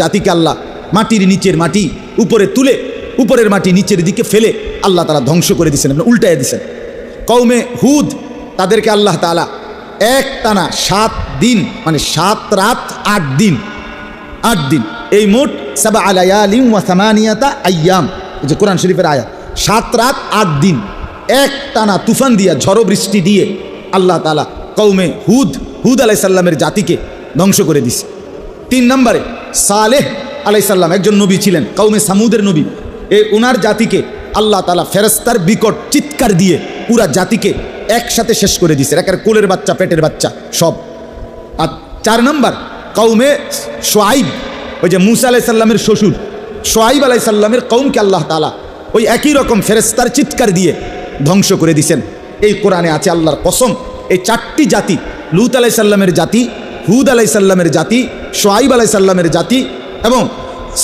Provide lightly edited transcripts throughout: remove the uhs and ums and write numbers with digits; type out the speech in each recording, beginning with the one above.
জাতিকে আল্লাহ মাটির নিচের মাটি উপরে তুলে উপরের মাটি নিচের দিকে ফেলে আল্লাহ তাআলা ধ্বংস করে দিয়েছেন, উল্টায় দিয়েছেন। কওমে হুদ তাদেরকে আল্লাহ তাআলা এক টানা 7 দিন মানে 7 রাত 8 দিন এই মোট 7 লায়ালিন ওয়া 8 আইয়াম, এই যে কোরআন শরীফের আয়াত, 7 রাত 8 দিন এক টানা তুফান দিয়া ঝড় বৃষ্টি দিয়ে আল্লাহ তাআলা কওমে হুদ আলাইহিস সালামের জাতিকে ধ্বংস করে দিয়েছে। 3 নম্বরে সালেহ আলাইহিস সালাম একজন নবী ছিলেন, কওমে সামুদের নবী। ওনার জাতিকে আল্লাহ তাআলা ফেরেশতার বিকট চিৎকার দিয়ে পুরা জাতিকে একসাথে শেষ করে দিয়েছে, একের কোলের বাচ্চা পেটের বাচ্চা সব। আর 4 নম্বর কওমে শুআইব, ওই যে মুসা আলাইহিস সালামের শ্বশুর শুআইব আলাইহিস সালামের কওমকে আল্লাহ তাআলা ওই একই রকম ফেরেশতার চিৎকার দিয়ে ধ্বংস করে দিয়েছেন। এই কোরআনে আছে আল্লাহর কসম, এই 4টি জাতি, লূত আলাইহিস সালামের জাতি, হুদ আলাইহিস সালামের জাতি, শুআইব আলাইহিস সালামের জাতি এবং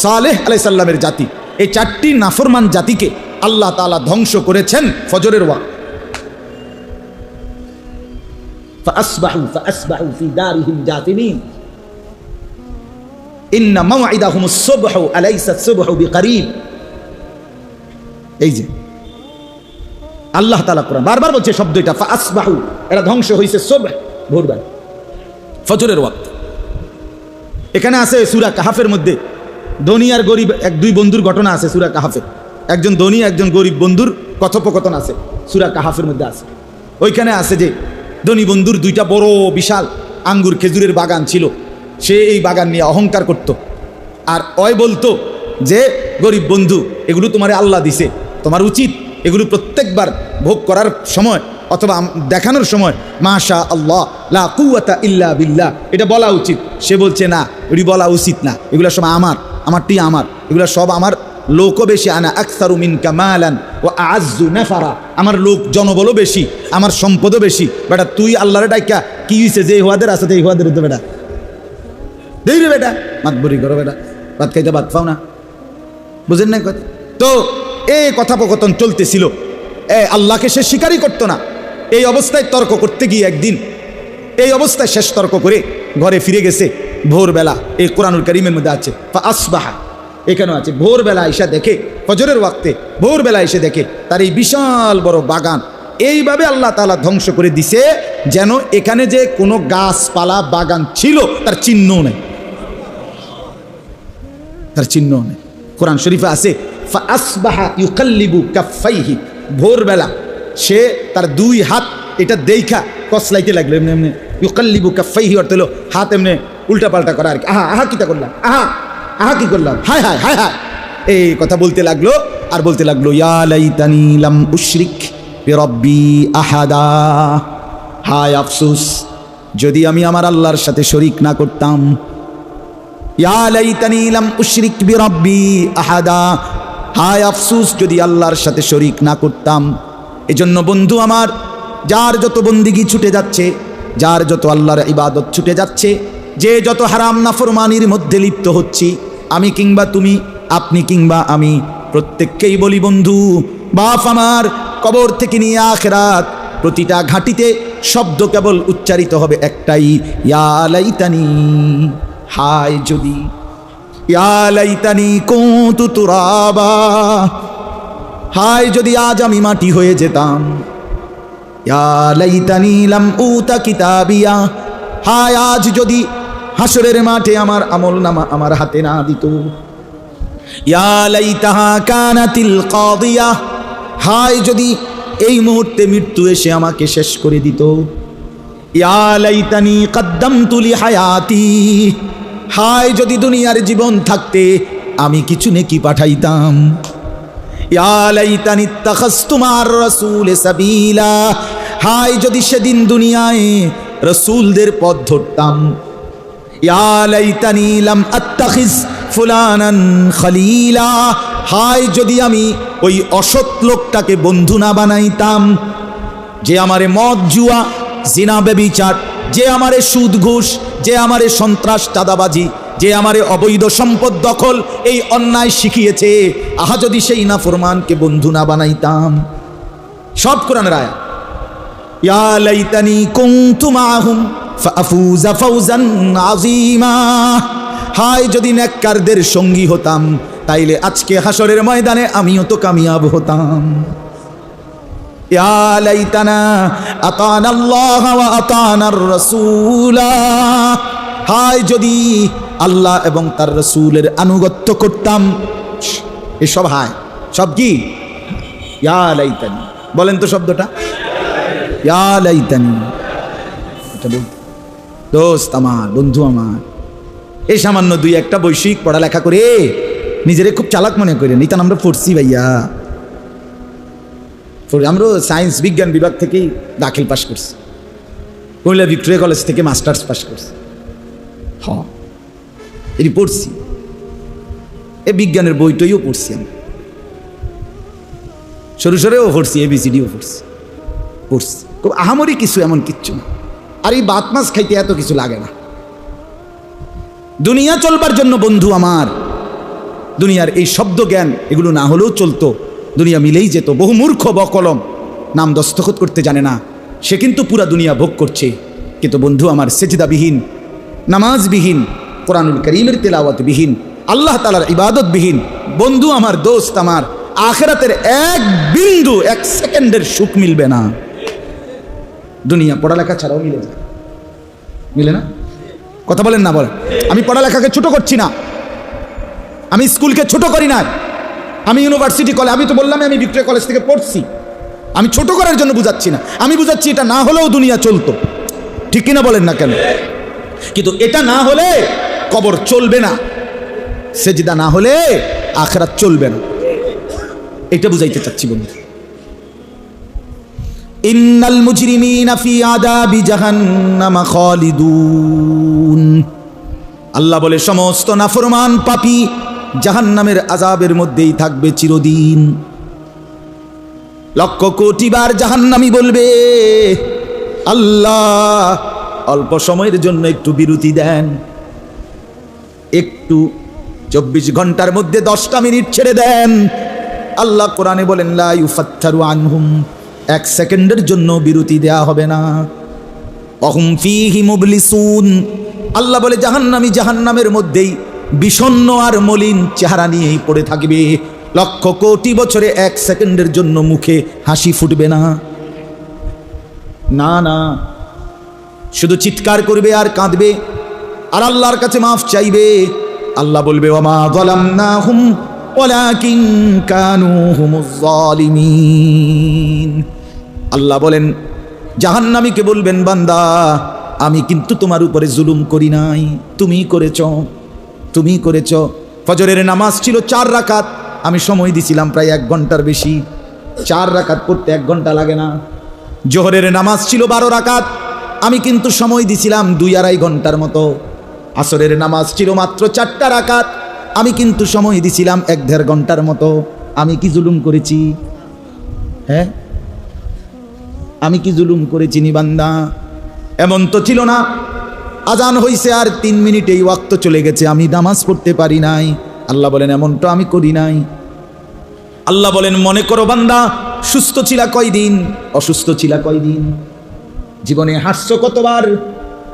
সালেহ আলাইহিস সালামের জাতি, এই 4টি নাফরমান জাতিকে আল্লাহ তাআলা ধ্বংস করেছেন ফজরের ওয়াক্ত। فأصبحوا في دارهم جاثمين إن موعدهم الصبح أليس الصبح بقريب। এই যে আল্লাহ তাআলা কোরআন বারবার বলছে শব্দ এটা, ফাসবাহু, এরা ধ্বংস হয়েছে সুবহ ভোরবেলা ফজরের ওয়াক্ত। এখানে আছে সূরা কাহাফের মধ্যে ধনী আর গরিব 2 বন্ধুর ঘটনা আছে সূরা কাহাফে, একজন ধনী একজন গরিব বন্ধুর কথোপকথন আছে সূরা কাহাফের মধ্যে আছে। ওইখানে আছে যে ধনী বন্ধুর 2টা বড় বিশাল আঙ্গুর খেজুরের বাগান ছিল, সে এই বাগান নিয়ে অহংকার করত। আর ওই বলতো যে গরিব বন্ধু, এগুলো তোমারে আল্লাহ দিছে, তোমার উচিত এগুলো প্রত্যেকবার ভোগ করার সময় অথবা দেখানোর সময় মাশা আল্লাহ লা কুওয়াতা ইল্লা বিল্লাহ এটা বলা উচিত। সে বলছে না, এটি বলা উচিত না, এগুলো সব আমারটি আমার, এগুলো সব আমার, লোকও বেশি, আনা আকসারু মিনকা মালান ওয়া আ'আজ্জু নাফারা, আমার লোক জনবলও বেশি, আমার সম্পদও বেশি। বেটা তুই আল্লাহরে ডাইকা কি হইছে, যে হুয়াদের আছে এই হুয়াদের হতো বেটা দেই রে বেটা, মাতবরি করো বেটা, ভাত খাইতে ভাত পাও না, বুঝেন না কথা? তো এই কথোপকথন চলতেছিল, আল্লাহকে সে স্বীকারই করতো না। এই অবস্থায় তর্ক করতে গিয়ে একদিন এই অবস্থায় শেষ তর্ক করে ঘরে ফিরে গেছে ভোরবেলা। এই কোরআনুল কারীমের মধ্যে আছে ফাসবাহা, এখানেও আছে ভোরবেলা এসে দেখে, ফজরের ওয়াক্তে ভোরবেলা এসে দেখে তার এই বিশাল বড় বাগান এইভাবে আল্লাহ তাআলা ধ্বংস করে দিছে যেন এখানে যে কোনো গাছপালা বাগান ছিল তার চিহ্নও নেই, তার চিহ্নও নেই। কোরআন শরীফে আছে ফাসবাহা ইউকাল্লিবু কাফাইহি, ভোরবেলা সে তার 2 হাত এটা দেইখা কসলাইতে লাগলো, এমনি এমনি ইউকাল্লিবু কাফাইহি অর্থ হলো হাত এমনি উল্টা পাল্টা করা আর কি। আহা কিটা করলাম, আহা কি করলাম, হায় হায় হায় হায়, এই কথা বলতে লাগলো। আর বলতে লাগলো ইয়া লাইতানি লাম উশরিক বিরাব্বি আহাদা, হায় আফসোস যদি আমি আমার আল্লাহর সাথে শরীক না করতাম। ইয়া লাইতানি লাম উশরিক বিরাব্বি আহাদা, হায় আফসোস যদি আল্লাহর সাথে শরীক না করতাম। এজন্য বন্ধু আমার, যার যত বন্দিগি ছুটে যাচ্ছে, যার যত আল্লাহর ইবাদত ছুটে যাচ্ছে, যে যত হারাম নাফরমানির মধ্যে লিপ্ত হচ্ছি, আমি কিংবা তুমি, আপনি কিংবা আমি, প্রত্যেককেই বলি বন্ধু, বাপ আমার কবর থেকে নিয়ে আখিরাত প্রতিটা ঘাটিতে শব্দ কেবল উচ্চারিত হবে একটাই, ইয়া লাইতানি, হায় যদি, ইয়া লাইতানি কুনতু তুরাবা, হায় যদি আজ আমি মাটি হয়ে যেতাম। ইয়া লাইতানি লাম উতা কিতাবিয়া, হায় আজ যদি হাসরের মাঠে আমার আমলনামা আমার হাতে না দিত। ইয়া লাইতাহা কানাতিল কাদিয়া, হায় যদি এই মুহূর্তে মৃত্যু এসে আমাকে শেষ করে দিত। ইয়া লাইতানি কদ্দামতু লি হায়াতি, হায় যদি দুনিয়ার জীবন থাকতে আমি কিছু নেকি পাঠাইতাম। ইয়া লাইতানি ইত্তাখাযতু মা'আর রাসূলি সাবিলা, হায় যদি সেদিন দুনিয়ায় রাসূলদের পথ ধরতাম। ইয়া লাইতানি লাম আত্তাখিজ ফুলানান খলিলা, হায় যদি আমি ওই অসৎ লোকটাকে বন্ধু না বানাইতাম, যে আমারে মদ জুয়া জিনা ব্যভিচার, যে আমারে সুদ ঘুষ, যে আমারে সন্ত্রাস চাঁদাবাজি, যে আমারে অবৈধ সম্পদ দখল এই অন্যায় শিখিয়েছে, আহা যদি সেই নাফরমানকে বন্ধু না বানাইতাম। সব কোরআনের আয়াত। ইয়া লাইতানি কুনতু মাআহুম ফাআফুযা ফাওজান আযীমা, হায় যদি নেককারদের সঙ্গী হতাম, তাইলে আজকে হাসরের ময়দানে আমিও তো কামিয়াব হতাম। ইয়া লাইতানা আতানা আল্লাহ ওয়া আতানার রাসূলা, হায় যদি আল্লাহ এবং তার রাসূলের আনুগত্য করতাম। এসব হায় সব কি? ইয়া লাইতানি, বলেন তো শব্দটা, ইয়া লাইতানি। এটা বল দোস্ত আমার, বন্ধু আমার, এই সামান্য দুই একটা বৈষয়িক পড়ালেখা করে নিজেরে খুব চালাক মনে করেন। এটা আমরা পড়ছি ভাইয়া, আমরা সায়েন্স বিজ্ঞান বিভাগ থেকেই দাখিল পাশ করছি, কুমিল্লা ভিক্টোরিয়া কলেজ থেকে মাস্টার্স পাশ করছি। হ্যাঁ, এটি পড়ছি, এ বিজ্ঞানের বইটইও পড়ছি, আমি সরু সরেও পড়ছি, ABCDও পড়ছি, খুব আহামরি কিছু এমন কিচ্ছু না। আর এই ভাত মাছ খাইতে এত কিছু লাগে না। দুনিয়া চলবার জন্য বন্ধু আমার, দুনিয়ার এই শব্দ জ্ঞান এগুলো না হলেও চলতো, দুনিয়া মিলেই যেত। বহু মূর্খ বকলম নাম দস্তখত করতে জানে না, সে কিন্তু পুরা দুনিয়া ভোগ করছে। কিন্তু বন্ধু আমার, সেজদাবিহীন, নামাজবিহীন, কোরআনুল কারীমের তেলাওয়াতবিহীন, আল্লাহ তাআলার ইবাদতবিহীন বন্ধু আমার, দোস্ত আমার, আখিরাতের এক বিন্দু, এক সেকেন্ডের সুখ মিলবে না। দুনিয়া পড়ালেখা ছাড়াও মিলে যায়, মিলে না? কথা বলেন না বলেন? আমি পড়ালেখাকে ছোট করছি না, আমি স্কুলকে ছোট করি না, আমি ইউনিভার্সিটি কলেজ, আমি তো বললাম আমি ভিক্টোরিয়া কলেজ থেকে পড়ছি, আমি ছোট করার জন্য বুঝাচ্ছি না। আমি বুঝাচ্ছি এটা না হলেও দুনিয়া চলতো, ঠিক কিনা বলেন না কেন? কিন্তু এটা না হলে কবর চলবে না, সেজদা না হলে আখিরাত চলবে না, এটা বুঝাইতে চাচ্ছি বন্ধু। ইন্নাল মুজরিমিনা ফি আযাবি জাহান্নাম খালিদুন, আল্লাহ বলে সমস্ত নাফরমান পাপী জাহান্নামের আযাবের মধ্যেই থাকবে চিরদিন। লক্ষ কোটি বার জাহান্নামী বলবে, আল্লাহ অল্প সময়ের জন্য একটু বিরতি দেন, একটু 24 ঘন্টার মধ্যে 10টা মিনিট ছেড়ে দেন। আল্লাহ কোরআনে বলেন, লা ইউফাত্তারু আনহুম, 1 সেকেন্ডের জন্য বিরতি দেয়া হবে না। ওয়াহুম ফীহি মুবলিসুন, আল্লাহ বলে জাহান্নামী জাহান্নামের মধ্যেই বিষণ্ণ আর মলিন চেহারা নিয়েই পড়ে থাকবে। লক্ষ কোটি বছরে 1 সেকেন্ডের জন্য মুখে হাসি ফুটবে না, না না, শুধু চিৎকার করবে আর কাঁদবে আর আল্লাহর কাছে মাফ চাইবে। আল্লাহ বলবে, ওয়া মা যালামনাহুম ওয়ালাকিন কানু হুমুজ জালিমিন। আল্লাহ বলেন, জাহান্নামীকে বলবেন, বান্দা আমি কিন্তু তোমার উপরে জুলুম করি নাই, তুমি করেছ, তুমি করেছ। ফজরের নামাজ ছিল 4 রাকাত, আমি সময় দিছিলাম প্রায় 1 ঘন্টার বেশি। 4 রাকাত পড়তে 1 ঘন্টা লাগে না। জোহরের নামাজ ছিল 12 রাকাত, আমি কিন্তু সময় দিছিলাম 2-2.5 ঘন্টার মতো। আসরের নামাজ ছিল মাত্র 4টা রাকাত, আমি কিন্তু সময় দিছিলাম 1-1.5 ঘন্টার মতো। আমি কি জুলুম করেছি? হ্যাঁ, আমি কি জুলুম করেছি নি বান্দা? এমন তো ছিল না আজান হইছে আর 3 মিনিটেই ওয়াক্ত চলে গেছে, আমি নামাজ পড়তে পারি নাই। আল্লাহ বলেন, এমনটা আমি করি নাই। আল্লাহ বলেন, মনে করো বান্দা, সুস্থ ছিলা কয়দিন, অসুস্থ ছিলা কয়দিন, জীবনে হাসছো কতবার,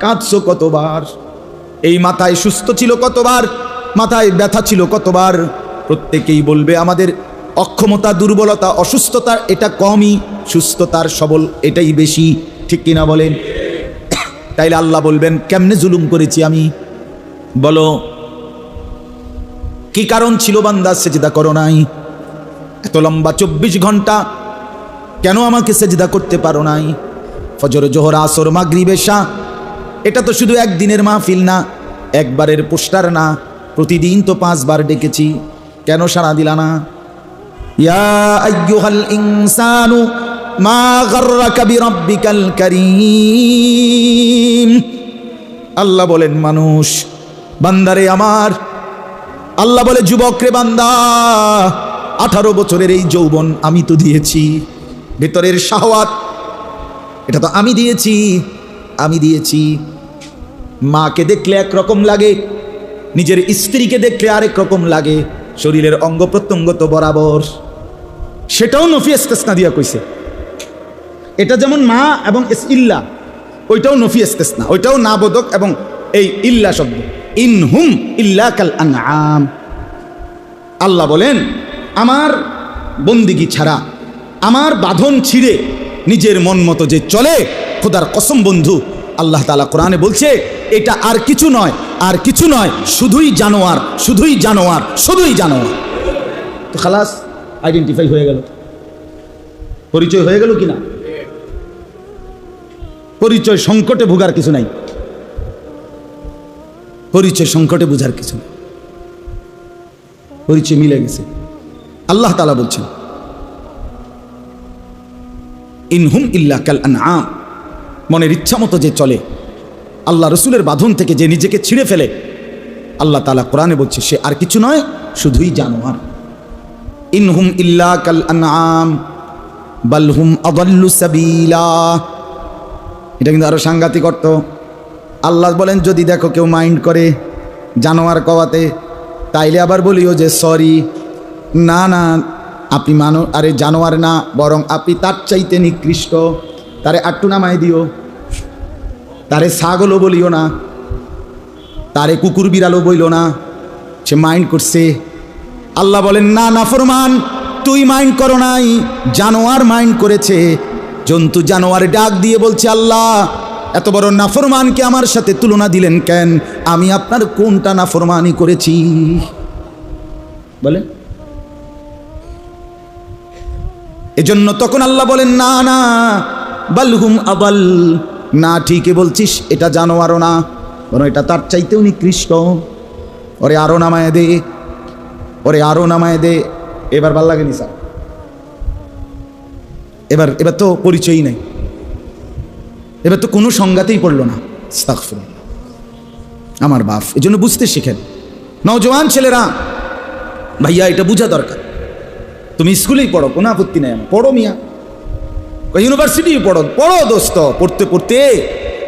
কাঁদছো কতবার, এই মাথায় সুস্থ ছিল কতবার, মাথায় ব্যথা ছিল কতবার। প্রত্যেকেই বলবে আমাদের অক্ষমতা, দুর্বলতা, অসুস্থতা এটা কমই, সুস্থতার সবল এটাই বেশি, ঠিক কিনা বলেন? তাইলে আল্লাহ বলবেন, কেমনে জুলুম করেছি আমি? বলো কি কারণ ছিল বান্দা সেজদা করো নাই? এত লম্বা 24 ঘন্টা কেন আমাকে সেজদা করতে পারো নাই? ফজর, জোহর, আসর, মাগরিব, এশা, এটা তো শুধু একদিনের মাহফিল না, একবারের পোস্টার না, প্রতিদিন তো 5 বার ডেকেছি, কেন সাড়া দিলা না? ইয়া আইয়ুহাল ইনসানু মা গাররাকা বিরাব্বিকাল কারীম। আল্লাহ বলেন, মানুষ, বান্দারে আমার, আল্লাহ বলে যুবক রে বান্দা, 18 বছরের এই যৌবন আমি তো দিয়েছি, ভেতরের শাহওয়াত এটা তো আমি দিয়েছি, আমি দিয়েছি। মাকে দেখলে একরকম লাগে, নিজের স্ত্রীকে দেখলে আরেক রকম লাগে, শরীরের অঙ্গ প্রত্যঙ্গ তো বরাবর। সেটাও নফি ইস্তেসনা দিয়া কইছে। এটা যেমন মা এবং ইল্লা, ওইটাও নফি ইস্তেসনা, ওইটাও না বোধক এবং এই ইল্লা শব্দ, ইনহুম ইল্লা কাল আনআম। আল্লাহ বলেন আমার বন্দিগি ছাড়া, আমার বাঁধন ছিঁড়ে নিজের মন মতো যে চলে, খোদার কসম বন্ধু, আল্লাহ তাআলা কোরআনে বলছে এটা আর কিছু নয়, আর কিছু নয়, শুধুই জানোয়ার, শুধুই জানোয়ার, শুধুই জানোয়ার। তো খালাস, আইডেন্টিফাই হয়ে গেল, পরিচয় হয়ে গেল কিনা? পরিচয় সংকটে ভোগার কিছু নাই, পরিচয় সংকটে বোঝার কিছু নেই, পরিচয় মিলে গেছে। আল্লাহ তাআলা বলছেন ইনহুম ইল্লা কাল আনআম, মনের ইচ্ছা মতো যে চলে, আল্লাহ রসুলের বাঁধন থেকে যে নিজেকে ছিঁড়ে ফেলে, আল্লাহ তাআলা কোরআনে বলছে সে আর কিছু নয়, শুধুই জানোয়ার। ইনহুম ইল্লা কাল আনআম বাল হুম আযাল্লু সাবিলা। এটা কিন্তু আরো সাংঘাতিক অর্থ। আল্লাহ বলেন যদি দেখো কেউ মাইন্ড করে জানোয়ার কওয়াতে, তাইলে আবার বলিও যে সরি, না না আপনি আরে জানোয়ার না, বরং আপনি তার চাইতে নিকৃষ্ট, তারে আট্টু নামায় দিও, তারে ছাগলও বলিও না, তারে কুকুর বিড়ালও বইল না, সে মাইন্ড করছে। আল্লাহ বলেন না নাফরমান, তুই মাইন্ড করো নাই, জানোয়ার মাইন্ড করেছে। জন্তু জানোয়ার ডাক দিয়ে বলছে আল্লাহ এত বড় নাফরমানকে আমার সাথে তুলনা দিলেন কেন? আমি আপনার কোনটা নাফরমানি করেছি বলে? এজন্য তখন আল্লাহ বলেন না না বালহুম আবাল, না ঠিকই বলছিস, এটা জানোয়ারও না, বরং এটা তার চাইতেও নিকৃষ্ট। ওরে আরো নামায় দে, ওরে আরো নামায় দে। এবার ভাল লাগেনি স্যার, এবার এবার তো পরিচয়ই নাই, এবার তো কোনো সংজ্ঞাতেই পড়লো না। আস্তাগফিরুল্লাহ আমার বাপ। এজন্য বুঝতে শিখেন নওজোয়ান ছেলেরা, ভাইয়া এটা বোঝা দরকার। তুমি স্কুলেই পড়ো, কোনো আপত্তি নাই, আমার পড়ো মিয়া, ইউনিভার্সিটি পড়ো, পড়ো দোস্ত। পড়তে পড়তে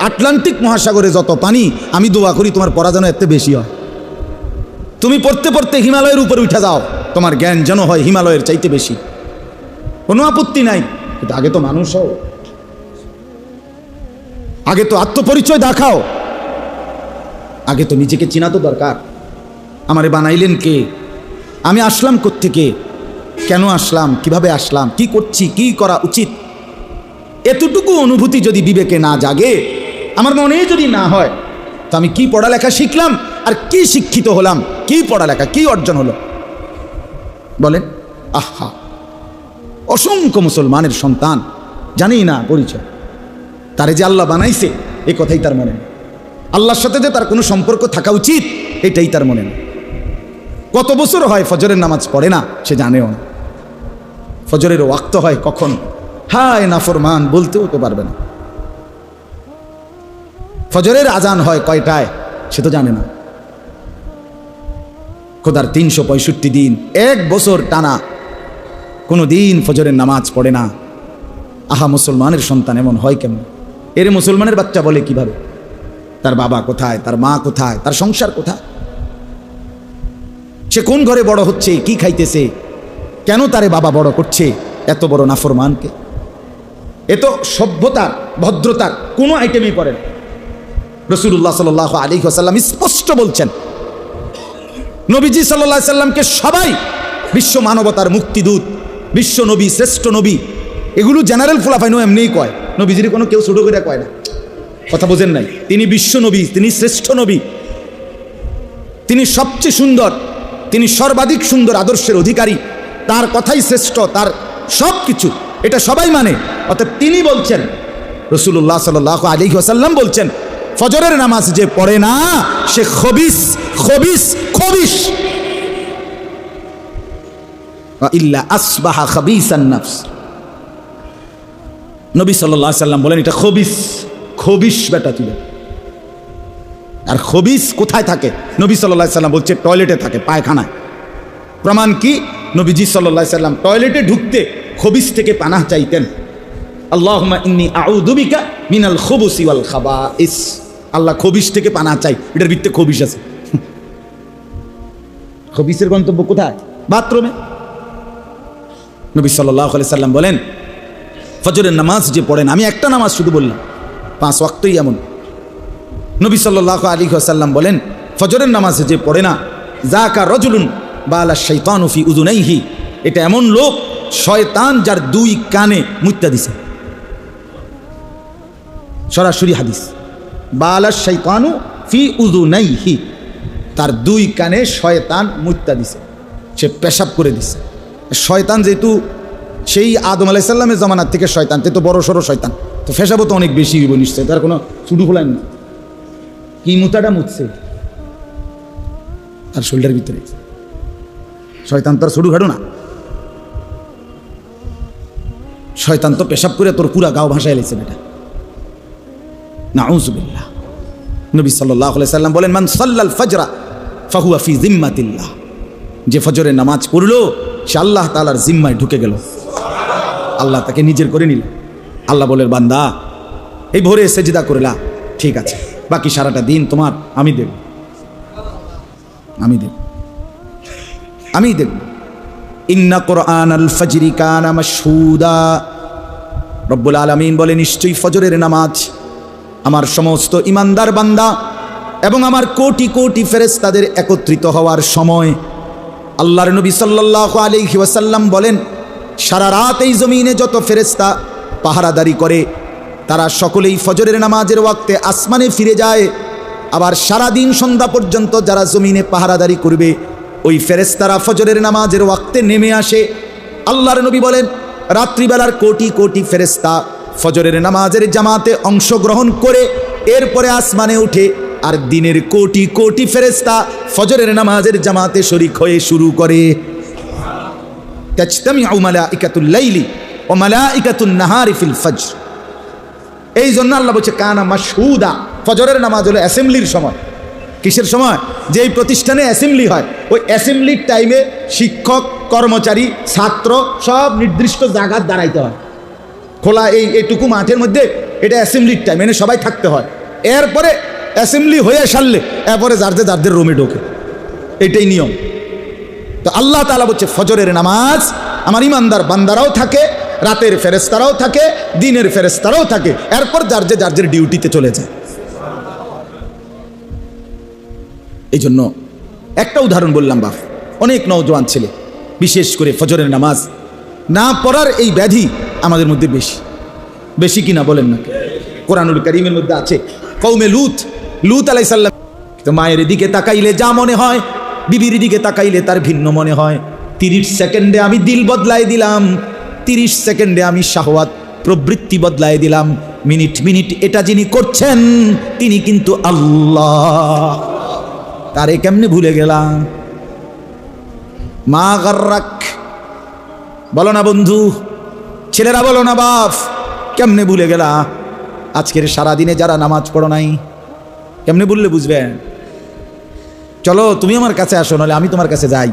আটলান্টিক মহাসাগরে যত পানি, আমি দোয়া করি তোমার পড়া যেন এত বেশি হয়। তুমি পড়তে পড়তে হিমালয়ের উপরে উঠে যাও, তোমার জ্ঞান যেন হয় হিমালয়ের চাইতে বেশি, কোনো আপত্তি নাই। কিন্তু আগে তো মানুষ হও, আগে তো আত্মপরিচয় দেখাও, আগে তো নিজেকে চিনা তো দরকার। আমারে বানাইলেন কে? আমি আসলাম কোত্থেকে? কেন আসলাম? কিভাবে আসলাম? কি করছি? কি করা উচিত? এতটুকু অনুভূতি যদি বিবেকে না জাগে, আমার মনে যদি না হয়, তো আমি কি পড়ালেখা শিখলাম আর কি শিক্ষিত হলাম? কি পড়ালেখা, কি অর্জন হলো বলেন? আহা, অসংখ্য মুসলমানের সন্তান জানেই না পরিচয়, তারে যে আল্লাহ বানাইছে এ কথাই তার মনে নেই, আল্লাহর সাথে যে তার কোনো সম্পর্ক থাকা উচিত এটাই তার মনে নেই। কত বছর হয় ফজরের নামাজ পড়ে না, সে জানেও না। ফজরের ওয়াক্ত হয় কখন, হায় নাফরমান বলতেও তো পারবে না। ফজরের আজান হয় কয়টায়, সে তো জানে না। খোদার 365 দিন, এক বছর টানা কোনো দিন ফজরের নামাজ পড়ে না। আহা, মুসলমানের সন্তান এমন হয় কেমন? এর মুসলমানের বাচ্চা বলে কিভাবে? তার বাবা কোথায়, তার মা কোথায়, তার সংসার কোথায়, সে কোন ঘরে বড় হচ্ছে, কি খাইতেছে, কেন তারে বাবা বড় করছে? এত বড় নাফরমানকে এ তো সভ্যতার, ভদ্রতার কোনো আইটেমই পড়ে না। রাসূলুল্লাহ সাল্লাল্লাহু আলাইহি ওয়াসাল্লাম স্পষ্ট বলছেন, নবীজি সাল্লাল্লাহু আলাইহি সাল্লামকে সবাই বিশ্ব মানবতার মুক্তিদূত, বিশ্ব নবী, শ্রেষ্ঠ নবী, এগুলো জেনারেল ফুলাফাইনো এমনিই কয়। নবীজির কোনো কেউ ছোট করে কয় না, কথা বোঝেন নাই? তিনি বিশ্ব নবী, তিনি শ্রেষ্ঠ নবী, তিনি সবচেয়ে সুন্দর, তিনি সর্বাধিক সুন্দর আদর্শের অধিকারী, তার কথাই শ্রেষ্ঠ, তার সব কিছু, এটা সবাই মানে। অর্থাৎ তিনি বলছেন, রাসূলুল্লাহ সাল্লাল্লাহু আলাইহি ওয়াসাল্লাম বলছেন, ফজরের নামাজ যে পড়ে না সে খবিস, খবিস, খবিস। ইল্লা আসবাহা খাবিসান নাফস। নবী সাল্লাল্লাহু আলাইহি ওয়াসাল্লাম বলেন এটা খবিস, খবিস বেটা তুই। আর খবিস কোথায় থাকে? নবী সাল্লাল্লাহু আলাইহি ওয়াসাল্লাম বলছে টয়লেটে থাকে, পায়খানায়। প্রমাণ কি? নবীজি সাল্লাল্লাহু আলাইহি ওয়াসাল্লাম টয়লেটে ঢুকতে খবিস থেকে পানাহ চাইতেন। আল্লাহুম্মা ইন্নী আউযু বিকা মিনাল খুবুসি ওয়াল খাবাইস। আল্লাহ খবিস থেকে পানাহ চাই, এটার ভিতরে খবিস আছে। খবিসের গন্তব্য কোথায়? বাথরুমে। নবী সাল্লাল্লাহু আলাইহি ওয়াসাল্লাম বলেন ফজরের নামাজ যে পড়েন, আমি একটা নামাজ শুধু বললাম, 5 ওয়াক্তই এমন। নবী সাল্লাল্লাহু আলাইহি ওয়াসাল্লাম বলেন ফজরের নামাজে যে পড়ে না, যাকা রজুলুন বালা শাইতানু ফি উযুনাইহি, এটা এমন লোক শয়তান যার দুই কানে মুত্তা দিছে। সরাসরি হাদিস, বালা শাইতানু ফি উযুনাইহি, তার দুই কানে শয়তান মুত্তা দিছে, সে পেশাব করে দিছে। শয়তান যেহেতু সেই আদম আলাইহিস সালামের জামানার থেকে শয়তান, তো বড় সড়ো শয়তান, তো পেশাবও তো অনেক বেশি হইব নিশ্চয়, তার কোনো ছুটু খোলাই না। কি মুতাটা মুতছে তার শোল্ডার ভিতরে, শয়তান তো আর ছুটু খাড়ো না, শয়তান তো পেশাব করে তোর পুরা গাও ভাসায় লেছে বেটা। নাউযুবিল্লাহ। নবী সাল্লাল্লাহু আলাইহি সাল্লাম বলেন, মান সাল্লাল ফাজরা ফাহুয়া ফি জিম্মাতিল্লাহ, যে ফজরের নামাজ পড়লো সে আল্লাহ তাআলার জিম্মায় ঢুকে গেল, আল্লাহ তাকে নিজের করে নিল। আল্লাহ বলেন, বান্দা এই ভোরে সেজদা করলা, ঠিক আছে, বাকি সারাটা দিন তোমার আমি দেব, আমি দেব, আমি দেব। ইন্না কুরআনাল ফাজরি কানা মাশহুদা, রব্বুল আলামিন বলে নিশ্চয়ই ফজরের নামাজ আমার সমস্ত ইমানদার বান্দা এবং আমার কোটি কোটি ফেরেশতাদের একত্রিত হওয়ার সময়। আল্লাহর নবী সাল্লাল্লাহু আলাইহি ওয়াসাল্লাম বলেন, সারা রাত এই জমিনে যত ফেরেশতা পাহারাদারি করে তারা সকলেই ফজরের নামাজের ওয়াক্তে আসমানে ফিরে যায়। আবার সারা দিন সন্ধ্যা পর্যন্ত যারা জমিনে পাহারাদারি করবে ওই ফেরেশতারা ফজরের নামাজের ওয়াক্তে নেমে আসে। আল্লাহর নবী বলেন, রাত্রিবেলার কোটি কোটি ফেরেশতা ফজরের নামাজের জামাতে অংশগ্রহণ করে এরপরে আসমানে উঠে, আর দিনের কোটি কোটি ফেরেশতা ফজরের নামাজের জামাতে শরীক হয়ে শুরু করে। তাজতামিউ মালাইকাতুল লাইলি ওয়া মালাইকাতুন নাহারি ফিল ফজর। এই জন্য আল্লাহ বলছে কানা মাশহুদা, ফজরের নামাজ হলো অ্যাসেম্বলির সময়। কিসের সময়? যেই প্রতিষ্ঠানে অ্যাসেম্বলি হয় ওই অ্যাসেম্বলির টাইমে শিক্ষক, কর্মচারী, ছাত্র সব নির্দিষ্ট জায়গায় দাঁড়াইতে হয়। খোলা এইটুকু মাঠের মধ্যে, এটা অ্যাসেম্বলির টাইম, এনে সবাই থাকতে হয়। এরপরে অ্যাসেম্বলি হয়ে সারলে এরপরে যাদের রুমে ঢোকে, এটাই নিয়ম। তো আল্লাহ তাআলা বলছে ফজরের নামাজ আমার ইমানদার বান্দারাও থাকে, রাতের ফেরেশতারাও থাকে, দিনের ফেরেশতারাও থাকে, এরপর যার ডিউটিতে চলে যায়। এই জন্য একটা উদাহরণ বললাম, বাপ অনেক নওজোয়ান ছেলে বিশেষ করে ফজরের নামাজ না পড়ার এই ব্যাধি আমাদের মধ্যে বেশি, বেশি কিনা বলেন না? কোরআনুল কারীমের মধ্যে আছে কওমে লূত আলাইহিস সালাম, তো মায়ের দিকে তাকাইলে যা মনে হয়, বিবির দিকে তাকাইলে তার ভিন্ন মনে হয়। 30 সেকেন্ডে আমি দিল বদলাই দিলাম, 30 সেকেন্ডে আমি শাহওয়াত প্রবৃত্তি বদলাই দিলাম। মিনিট এটা যিনি করছেন তিনি কিন্তু আল্লাহ। তারে কেমনে ভুলে গেলাম? মা গাররাক, বলো না বন্ধু, ছেলেরা বলো না বাপ, কেমনে ভুলে গেলা? আজকের সারাদিনে যারা নামাজ পড়ো নাই, কেমনে বললে বুঝবে? চলো তুমি আমার কাছে আসো, নাহলে আমি তোমার কাছে যাই।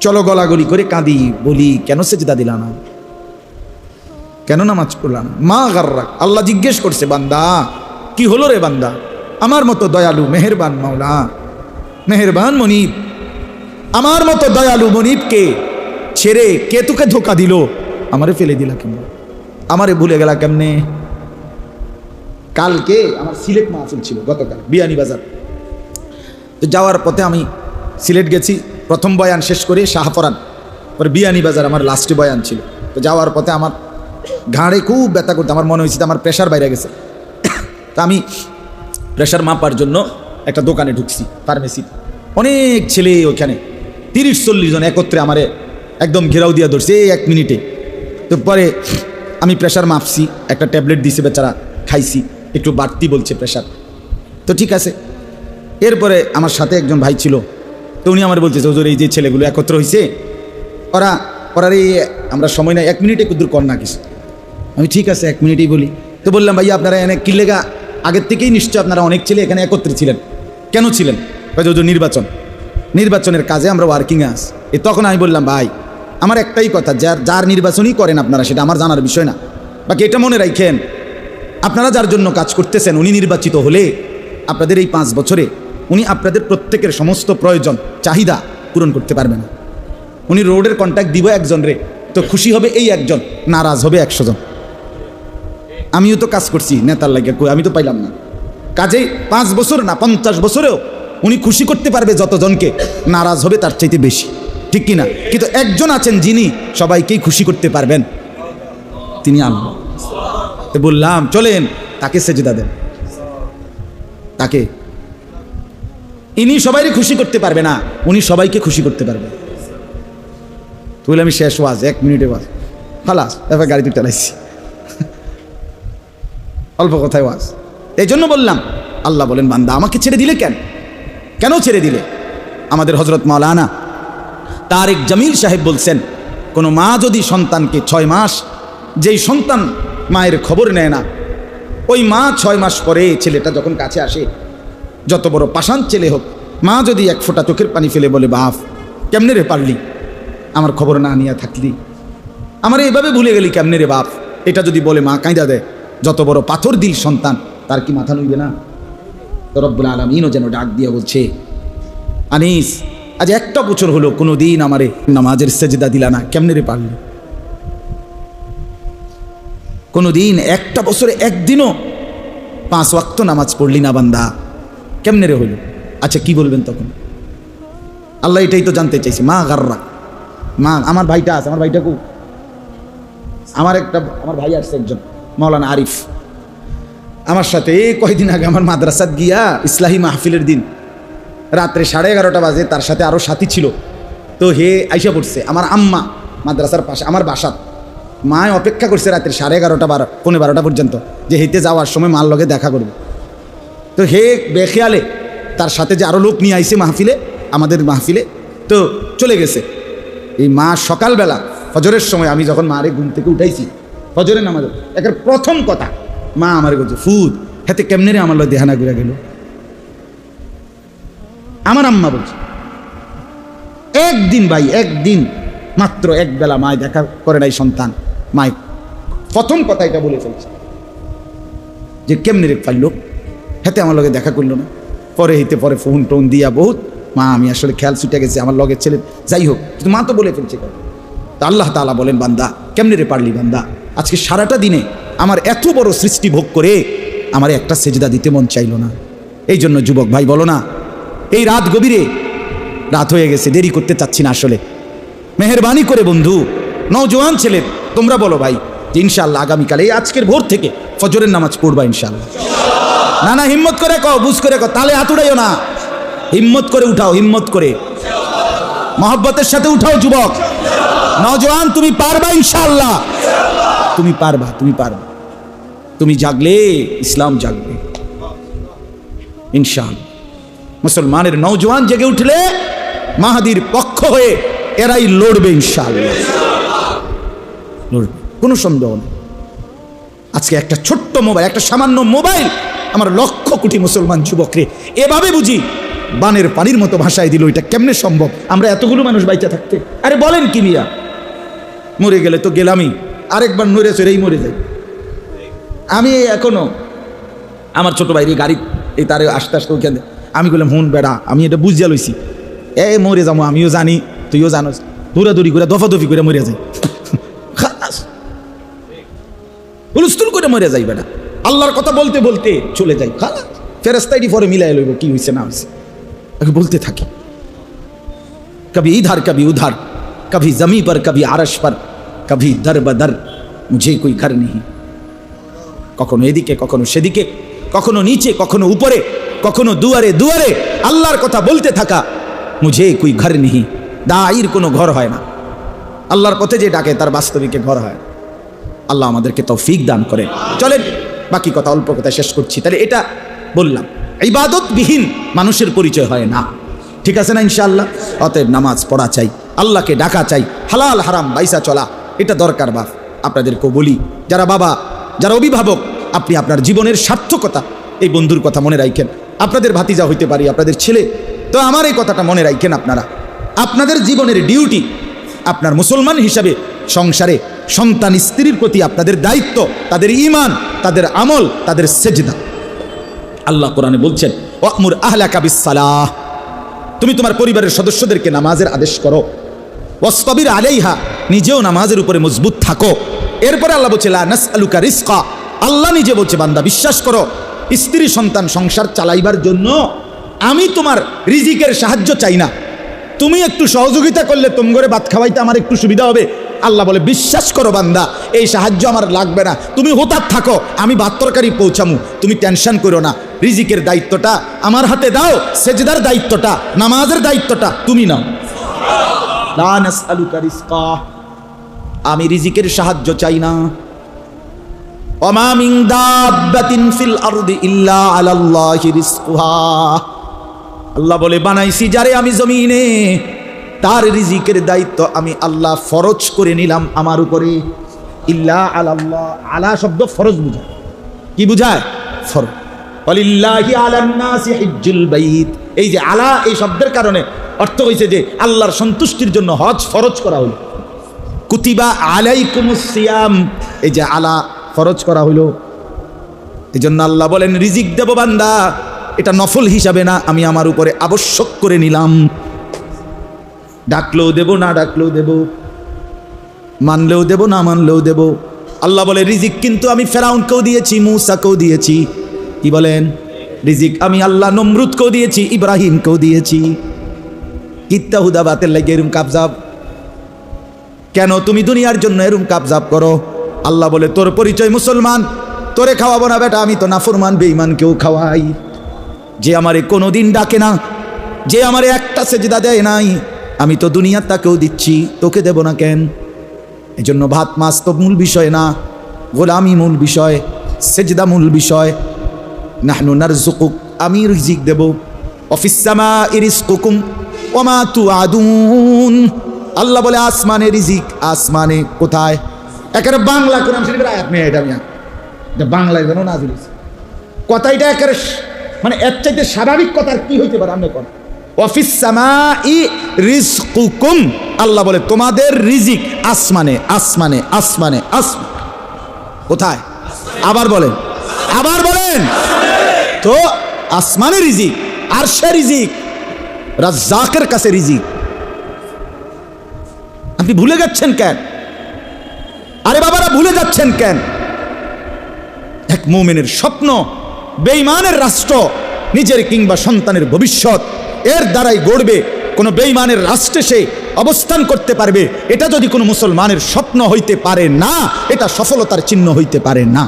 চলো গলাগলি করে কাঁদি, বলি কেন সেজদা দিলা না, কেন নামাজ পড়লাম? মা গাররাক, আল্লাহ জিজ্ঞেস করছে, বান্দা কি হলো রে বান্দা? আমার মতো দয়ালু মেহেরবান মাওলা, মেহেরবান মনিব, আমার মতো দয়ালু মনিবকে ছেড়ে কে তোকে ধোকা দিল? আমারে ফেলে দিলা কেমন? আমারে ভুলে গেলা কেমনে? কালকে আমার সিলেট মাহফিল ছিল, গতকাল বিয়ানীবাজার। তো যাওয়ার পথে আমি সিলেট গেছি, প্রথম বয়ান শেষ করে শাহপরান, পরে বিয়ানীবাজার আমার লাস্টে বয়ান ছিল। তো যাওয়ার পথে আমার ঘাড়ে খুব ব্যথা করতে, আমার মনে হয়েছে আমার প্রেশার বাইরে গেছে। তা আমি প্রেশার মাপার জন্য একটা দোকানে ঢুকছি, ফার্মেসি। অনেক ছেলে ওইখানে 30-40 জন একত্রে আমারে একদম ঘেরাও দিয়া ধরছে 1 মিনিটে। তো পরে আমি প্রেশার মাপছি, একটা ট্যাবলেট দিয়েছে বেচারা, খাইছি, একটু বাড়তি বলছে প্রেশার, তো ঠিক আছে। এরপরে আমার সাথে একজন ভাই ছিল, তো উনি আমার বলতেছে, হুজুর এই যে ছেলেগুলো একত্র হয়েছে, ওরা এই আমরা সময় নাই, 1 মিনিটে কুদ্দুর কর না কিছু। আমি ঠিক আছে 1 মিনিটেই বলি। তো বললাম, ভাইয়া আপনারা এনে কি লেগা আগের থেকেই নিশ্চয় আপনারা অনেক ছেলে এখানে একত্রে ছিলেন, কেন ছিলেন? হুজুর নির্বাচনের কাজে আমরা ওয়ার্কিংয়ে আস। তখন আমি বললাম, ভাই আমার একটাই কথা, যার নির্বাচনই করেন আপনারা, সেটা আমার জানার বিষয় না। বাকি এটা মনে রাখেন, আপনারা যার জন্য কাজ করতেছেন উনি নির্বাচিত হলে আপনাদের এই 5 বছরে উনি আপনাদের প্রত্যেকের সমস্ত প্রয়োজন চাহিদা পূরণ করতে পারবে না। উনি রোডের কন্ট্যাক্ট দিব একজন রে, তো খুশি হবে এই একজন, নারাজ হবে 100 জন। আমিও তো কাজ করছি নেতার লাগে, আমি তো পাইলাম না। কাজেই 5 বছর না 50 বছরেও উনি খুশি করতে পারবে যতজনকে, নারাজ হবে তার চাইতে বেশি, ঠিক কিনা? কিন্তু একজন আছেন যিনি সবাইকেই খুশি করতে পারবেন, তিনি আল্লাহ। তো বললাম চলেন তাকে সেজদা দেন, তাকে। ইনি সবাইকে খুশি করতে পারবে না, উনি সবাইকে খুশি করতে পারবে। তো বলে আমি শেষ ওয়াজ, 1 মিনিটে ওয়াজ, খালাস, এবার গাড়িতে চালাইছি, অল্প কথায় ওয়াজ। এই জন্য বললাম, আল্লাহ বলেন বান্দা আমাকে ছেড়ে দিলে কেন? কেন ছেড়ে দিলে? আমাদের হযরত মাওলানা তারেক জামিল সাহেব বলছেন, কোনো মা যদি সন্তানকে 6 মাস, যেই সন্তান মায়ের খবর নেয় না, ওই মা 6 মাস পরে ছেলেটা যখন কাছে আসে, যত বড় পাষাণ ছেলে হোক, মা যদি 1 ফোঁটা চোখের পানি ফেলে বলে, বাপ কেমনে রে পারলি, আমার খবর না নিয়ে থাকলি, আমার এভাবে ভুলে গেলি কেমনে রে বাপ, এটা যদি বলে মা কাঁদা দেয়, যত বড় পাথর দিল সন্তান, তার কি মাথা নইবে না? তো রব্বুল আলামিনও যেন ডাক দিয়ে বলছে, আনিস আজ 1টা বছর হলো কোনো দিন আমারে নামাজের সেজদা দিলা না, কেমনে রে পারলি? কোনো দিন 1টা বছরে একদিনও 5 ওয়াক্ত নামাজ পড়লি না বান্দা, কেমনে রে হইল? আচ্ছা কি বলবেন তখন? আল্লাহ এটাই তো জানতে চাইছে। মা গাররা, মা আমার ভাইটা আছে, আমার ভাইটা খুব, আমার ভাই আসছে একজন, মাওলানা আরিফ, আমার সাথে কয়দিন আগে আমার মাদ্রাসাত গিয়া ইসলাহি মাহফিলের দিন রাত্রে 11:30 বাজে, তার সাথে আরও সাথী ছিল, তো হে আইসা পড়ছে আমার আম্মা মাদ্রাসার পাশে আমার বাসাত, মায় অপেক্ষা করছে রাত্রে 11:30 পৌনে 12টা পর্যন্ত, যে হেঁটে যাওয়ার সময় মার লগে দেখা করবে। তো হে বেখেয়ালে তার সাথে যে আরও লোক নিয়ে আইছে মাহফিলে, আমাদের মাহফিলে, তো চলে গেছে। এই মা সকালবেলা ফজরের সময় আমি যখন মারে ঘুম থেকে উঠাইছি ফজরের নামাজে, একের প্রথম কথা মা আমার বলছে, ফুদ হাতে কেমনে রে আমার লোক দেহানা ঘুরে গেল। আমার আম্মা বলছে, একদিন ভাই, একদিন মাত্র একবেলা মায় দেখা করে নাই সন্তান, মায় প্রথম কথা এটা বলে ফেলছে যে কেমনে রে পারল, হাতে আমার লগে দেখা করলো না। পরে ফোন টোন দিয়া বহুত, মা আমি আসলে খেয়াল ছুটে গেছে আমার লগের ছেলে, যাই হোক, কিন্তু মা তো বলে ফেলছে। তা আল্লাহ তাআলা বলেন, বান্দা কেমনে রে পারলি বান্দা, আজকে সারাটা দিনে আমার এত বড় সৃষ্টি ভোগ করে আমার একটা সেজদা দিতে মন চাইল না। এই জন্য যুবক ভাই বলো না, এই রাত গভীরে, রাত হয়ে গেছে, দেরি করতে চাচ্ছি না আসলে, মেহেরবানি করে বন্ধু, নওজোয়ান ছেলে তোমরা বলো ভাই যে ইনশাআল্লাহ আগামীকাল এই আজকের ভোর থেকে ফজরের নামাজ পড়বা ইনশাআল্লাহ। না না, হিম্মত করে কও, বুঝ করে কও, তাহলে হাত উঠাইও না, হিম্মত করে উঠাও, হিম্মত করে মহব্বতের সাথে উঠাও যুবক, নওজোয়ান তুমি পারবা ইনশাআল্লাহ, তুমি পারবা, তুমি পারবা, তুমি জাগলে ইসলাম জাগবে ইনশাআল্লাহ। মুসলমানের নওজোয়ান জেগে উঠলে মাহাদির পক্ষ হয়ে এরাই লড়বে ইনশাআল্লাহ, লড়বে, কোনো সন্দেহ নেই। আজকে একটা ছোট্ট মোবাইল, একটা সামান্য মোবাইল আমার লক্ষ কোটি মুসলমান যুবকরে এভাবে বুঝি বানের পানির মতো ভাষায় দিল, এটা কেমনে সম্ভব? আমরা এতগুলো মানুষ বাইচা থাকতে, আরে বলেন কি মিয়া, মরে গেলে তো গেলামই, আরেকবার নড়ে চড়েই মরে যাই। আমি এখনো আমার ছোট ভাই গাড়ি এই তারে আস্তে আস্তে ওখানে, আমি বললাম হুন বেড়া, আমি এটা বুঝিয়া লইছি, মরে যাবো, আমিও জানি তুইও জানোস, দৌড়াদৌড়ি করে দফাদফি করে মরে যাই, হুলস্থুল করে মরে যাই বেড়া, আল্লাহর কথা বলতে বলতে চলে যাই, খালাস ফেরেশতাই পরে মিলাই লইব কি হয়েছে না হয়েছে, বলতে থাকি, কবি ইধার কবি উধার, কবি জমি পর কবি আরশ পর, কবি দর বদর, মুঝে কোই ঘর নেই। কখনো এদিকে কখনো সেদিকে, কখনো নিচে কখনো উপরে, কখনো দুয়ারে দুয়ারে আল্লাহর কথা বলতে থাকা, মুঝে কোই ঘর নেই। দায়ীর কোনো ঘর হয় না, আল্লাহর পথে যে ডাকে তার বাস্তবিকে ঘর হয়। আল্লাহ আমাদেরকে তৌফিক দান করেন। চলেন বাকি কথা অল্প কথা শেষ করছি। তাহলে এটা বললাম, ইবাদতবিহীন মানুষের পরিচয় হয় না, ঠিক আছে না ইনশাআল্লাহ? অতএব নামাজ পড়া চাই, আল্লাহকে ডাকা চাই, হালাল হারাম বাইসা চলা এটা দরকার। বাপ আপনাদেরকেও বলি, যারা বাবা, যারা অভিভাবক, আপনি আপনার জীবনের সার্থকতা এই বন্ধুর কথা মনে রাখেন। আপনাদের ভাতিজা হইতে পারি, আপনাদের ছেলে, তো আমার এই কথাটা মনে রাখেন। আপনারা আপনাদের জীবনের ডিউটি, আপনার মুসলমান হিসাবে সংসারে সন্তান স্ত্রীর প্রতি আপনাদের দায়িত্ব, তাদের ঈমান, তাদের আমল, তাদের সেজদা। আল্লাহ কোরআনে বলছেন, ওয়ামুর আহলাকা বিসসালাহ, তুমি তোমার পরিবারের সদস্যদেরকে নামাজের আদেশ করো, ওয়াসতাবির আলাইহা, নিজেও নামাজের উপরে মজবুত থাকো। এরপরে আল্লাহ বলছে লা নাসআলুকা রিজকা, আল্লাহ নিজে বলছে বান্দা বিশ্বাস করো স্ত্রী সন্তান সংসার চালাইবার জন্য আমি তোমার রিজিকের সাহায্য চাই না, তুমি একটু সহযোগিতা করলে তোম ঘরে ভাত খাওয়াইতে আমার একটু সুবিধা হবে। আল্লাহ বলে বিশ্বাস করো বান্দা, এই সাহায্য আমার লাগবে না, তুমি হোতার থাকো, আমি ভাত তরকারি পৌঁছামু, তুমি টেনশন করো না। রিজিকের দায়িত্বটা আমার হাতে দাও, সেজদার দায়িত্বটা, নামাজের দায়িত্বটা তুমি নাও। লা নাসআলুকা রিজকা, আমি রিজিকের সাহায্য চাই না। ওমা মিন দাব্বাতিন ফিল আরদি ইল্লা আলাল্লাহি রিজকুহা, আল্লাহ বলে বানাইছি যারে আমি জমিনে, তার রিজিকের দায়িত্ব আমি আল্লাহ ফরজ করে নিলাম আমার উপরে। ইল্লা আলাল্লাহ, আলা শব্দ ফরজ বুঝায়। কি বুঝায়? ফরজ। ওয়ালিল্লাহি আলান নাসি হিজ্জুল বাইত, এই যে আলা এই শব্দের কারণে অর্থ হইছে যে আল্লাহর সন্তুষ্টির জন্য হজ ফরজ করা হলো। কুতিবা আলাইকুমুস সিয়াম, এই যে আলা ফরজ করা হলো। এই জন্য আল্লাহ বলেন রিজিক দেব বান্দা, এটা নফল হিসাবে না, আমি আমার উপরে আবশ্যক করে নিলাম। ডাকলেও দেব, না ডাকলেও দেব, মানলেও দেব, না মানলেও দেব। আল্লাহ বলে রিজিক কিন্তু আমি ফেরাউনকেও দিয়েছি, মূসাকেও দিয়েছি। কি বলেন? রিজিক আমি আল্লাহ নমরুদকেও দিয়েছি, ইব্রাহিমকেও দিয়েছি। কিত্তা হুদা বাতের লাগে এরম কাবজাব কেন? তুমি দুনিয়ার জন্য এরম কাবজাব করো। আল্লাহ বলে তোর পরিচয় মুসলমান, তোরে খাওয়াবো না বেটা, আমি তো নাফরমান বেঈমানকেও খাওয়াই। যে আমারে কোনোদিন ডাকে না, যে আমারে একটা সেজদা দেয় নাই, আমি তো দুনিয়ার তাকেও দিচ্ছি, তোকে দেব না কেন? এজন্য ভাত মাছ তো মূল বিষয় না, গোলামি মূল বিষয়, সেজদা মূল বিষয়। নাহনু নারযুকুক, আমি রিজিক দেব। অফিস সামাই রিজকুকুম ওয়া মা তুআদুন, আল্লাহ বলে আসমানে রিজিক, আসমানে কোথায়? একেবারে বাংলা কোরআন শরীফের আয়াত নিয়ে এটা মিয়া, এটা বাংলায় যেন নাযিল হয়েছে কথা। এটা একেবারে মানে এর চাইতে স্বাভাবিক কথা আর কি হইতে পারে? আমরা কোন অফিস সামাই রিজকুকুম, আল্লাহ বলে তোমাদের রিজিক আসমানে, আসমানে, আসমানে, আসমানে। কোথায়? আবার বলেন, আবার বলেন। তো আসমানে রিজিক, আরশে রিজিক, রাজ্জাকের কাছে রিজিক। আপনি ভুলে যাচ্ছেন কেন? আরে বাবারা ভুলে যাচ্ছেন কেন? এক মুমিনের স্বপ্ন, বেঈমানের রাষ্ট্র নিজের কিংবা সন্তানের ভবিষ্যৎ এর দ্বারাই গড়বে। কোনো বেঈমানের রাষ্ট্রে সে অবস্থান করতে পারবে, এটা যদি কোনো মুসলমানের স্বপ্ন হইতে পারে না, এটা সফলতার চিহ্ন হইতে পারে না।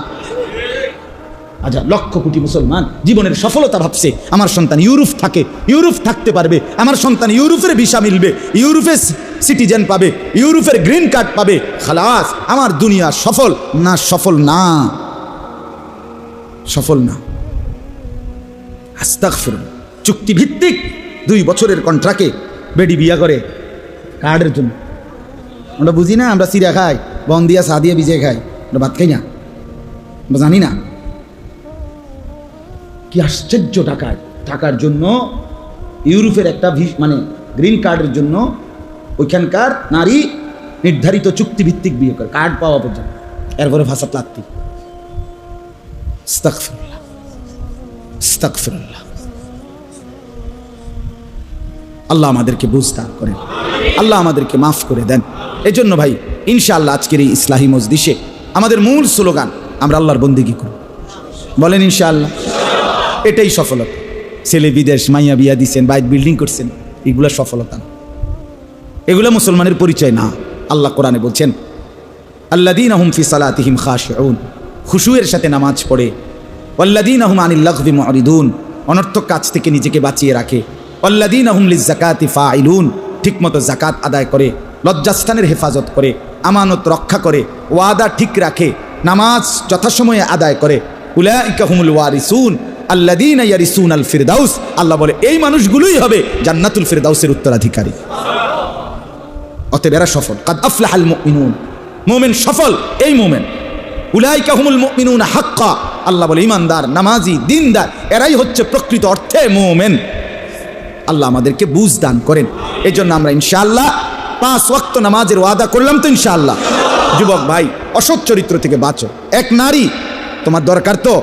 আচ্ছা, লক্ষ কোটি মুসলমান জীবনের সফলতা ভাবছে আমার সন্তান ইউরোপ থাকে, ইউরোপ থাকতে পারবে, আমার সন্তান ইউরোপের ভিসা মিলবে, ইউরোপের সিটিজেন পাবে, ইউরোপের গ্রিন কার্ড পাবে, খালাস আমার দুনিয়া সফল। না, সফল না, সফল না। আস্তাগফিরুল্লাহ। চুক্তিভিত্তিক 2 বছরের কন্ট্রাক্টে বেডি বিয়া করে কার্ডের জন্য। আমরা বুঝি না, আমরা চিরা খাই, বন দিয়া চা দিয়ে ভিজে খাই, আমরা ভাত খাই না, আমরা জানি না। কি আশ্চর্য! টাকার জন্য ইউরোপের একটা মানে গ্রিন কার্ডের জন্য ওইখানকার নারী নির্ধারিত চুক্তিভিত্তিক বিয়ে করে, কার্ড পাওয়া পর্যন্ত, এরপরে ভাষা প্লাত্তি। আস্তাগফিরুল্লাহ, আস্তাগফিরুল্লাহ। আল্লাহ আমাদেরকে বুঝ দান করেন, আল্লাহ আমাদেরকে মাফ করে দেন। এজন্য ভাই ইনশাআল্লাহ আজকের এই ইসলাহি মজলিসে আমাদের মূল স্লোগান, আমরা আল্লাহর বন্দেগী করব। বলেন ইনশাআল্লাহ। এটাই সফলতা। ছেলে বিদেশ, মাইয়া বিয়া দিচ্ছেন, বাইক বিল্ডিং করছেন, এগুলো সফলতা না, এগুলো মুসলমানের পরিচয় না। আল্লাহ কোরআনে বলছেন আল্লাযীনা হুম ফি সালাতিহিম খাশিউন, খুশুয়ের সাথে নামাজ পড়ে। ওয়াল্লাযীনা হুম আনিল লাগবি মুরিদুন, অনর্থক কাজ থেকে নিজেকে বাঁচিয়ে রাখে। ওয়াল্লাযীনা হুম লিয-যাকাতি ফাইলুন, ঠিকমতো যাকাত আদায় করে, লজ্জাস্থানের হেফাজত করে, আমানত রক্ষা করে, ওয়াদা ঠিক রাখে, নামাজ যথাসময়ে আদায় করে। উলাইকা হুমুল ওয়ারিসুন আল্লাযীনা ইয়ারিসুনাল ফিরদাউস, আল্লাহ বলে এই মানুষগুলোই হবে জান্নাতুল ফিরদাউসের উত্তরাধিকারী। অতএব এরা সফল। কাদ আফলাহাল মুমিনুন, মুমিন সফল এই মুমিন। উলাইকা হুমুল মুমিনুনা হাক্কা, আল্লাহ বলে ইমানদার, নামাজি, দিনদার এরাই হচ্ছে প্রকৃত অর্থে মুমিন। আল্লাহ আমাদেরকে বুঝ দান করেন। এই জন্য আমরা ইনশাআল্লাহ 5 ওয়াক্ত নামাজের ওয়াদা করলাম তো ইনশাআল্লাহ। যুবক ভাই, অসৎ চরিত্র থেকে বাঁচো। এক নারী তোমার দরকার, তো